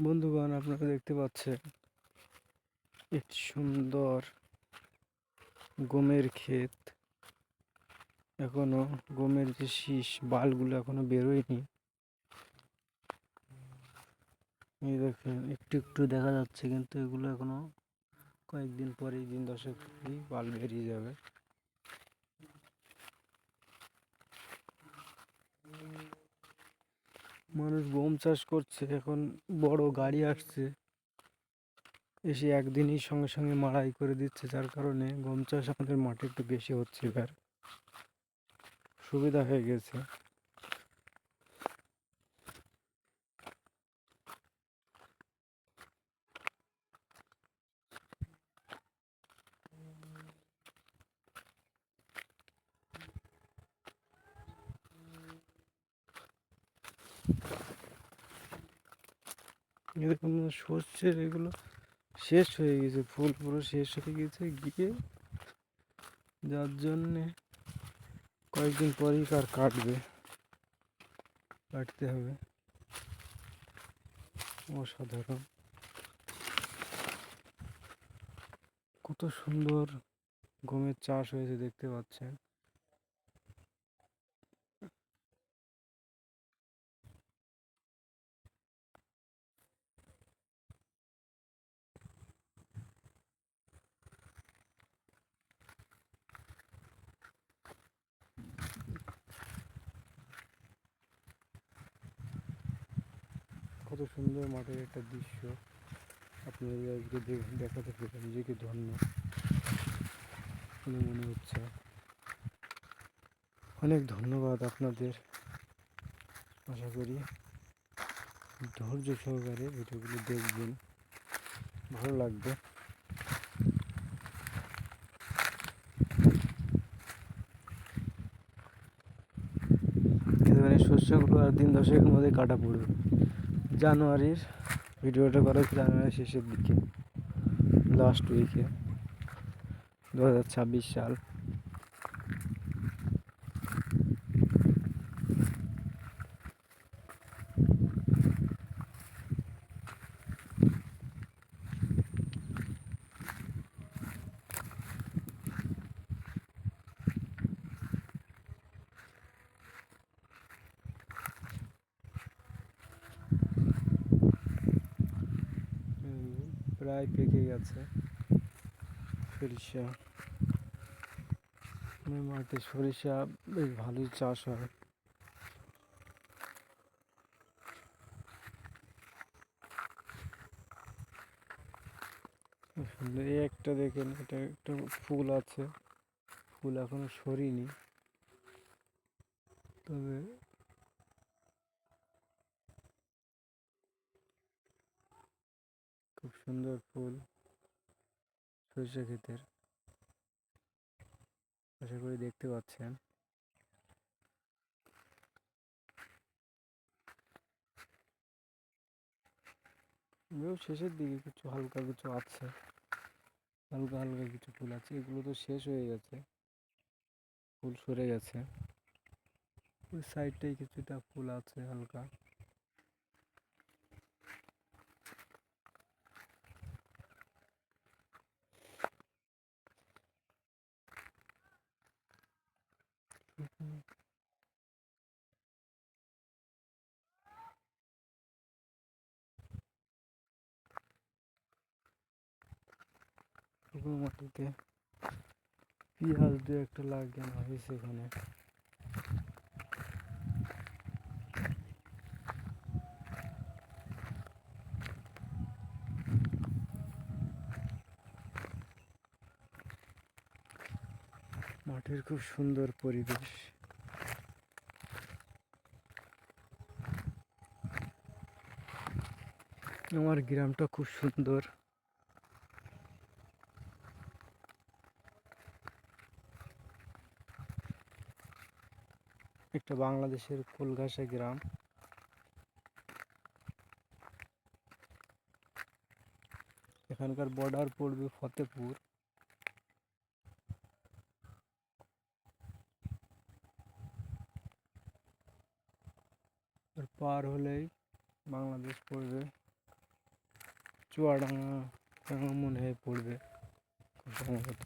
বন্ধুগণ, আপনারা দেখতে পাচ্ছেন একটি সুন্দর গমের ক্ষেত। এখনো গমের যে শীষ বালগুলো এখনো বেরোয়নি। এই দেখেন একটু একটু দেখা যাচ্ছে, কিন্তু এগুলো এখনো কয়েকদিন পরেই, দিন দশেক পরেই বাল বেরিয়ে যাবে। মানুষ গম চাষ করছে, এখন বড় গাড়ি আসছে, এসে একদিনই সঙ্গে সঙ্গে মাড়াই করে দিচ্ছে, যার কারণে গম চাষ আমাদের মাঠে একটু বেশি হচ্ছে। এবার সুবিধা হয়ে গেছে। এরকম শস্যের এগুলো শেষ হয়ে গেছে, ফুল পুরো শেষ হয়ে গেছে গিয়ে, যার জন্যে কয়েকদিন পরেই কাটতে হবে। অসাধারণ, কত সুন্দর গমের চাষ হয়েছে দেখতে পাচ্ছেন। কত সুন্দর মাঠের একটা দৃশ্য আপনাদের আজকে দেখাতে পেরে নিজেকে ধন্য বলে মনে হচ্ছে। অনেক ধন্যবাদ আপনাদের। আশা করি ধৈর্য সহকারে ভিডিওগুলো দেখবেন, ভালো লাগবে। এখানে শস্যগুলো আর দিন দশেকের মধ্যে কাটা পড়বে। জানুয়ারির ভিডিওটা করা হচ্ছে জানুয়ারির শেষের দিকে, লাস্ট উইকে, 2026 সাল। প্রায় পেকে গেছে সরিষা। মাঠে সরিষা বেশ ভালোই চাষ হয়। এই একটা দেখেন, এটা একটা ফুল আছে, ফুল এখনো সরিনি, তবে খুব সুন্দর ফুল সরিষা ক্ষেতের। আশা করি দেখতে পাচ্ছেন। শেষের দিকে কিছু হালকা কিছু আছে, হালকা হালকা কিছু ফুল আছে, এগুলো তো শেষ হয়ে গেছে, ফুল সরে গেছে। ওই সাইডটাই কিছুটা ফুল আছে হালকা। মাটিতে পেঁয়াজ দিয়ে একটা লাগানো হয়েছে এখানে। মাঠের খুব সুন্দর পরিবেশ। আমার গ্রামটা খুব সুন্দর। একটা বাংলাদেশের ফুলগাছা গ্রাম। এখানকার বর্ডার পড়বে ফতেপুর। আর পার হলেই বাংলাদেশ পড়বে। চুয়াডাঙ্গা ডাঙ্গা মনে হয় পড়বে খুব সম্ভবত।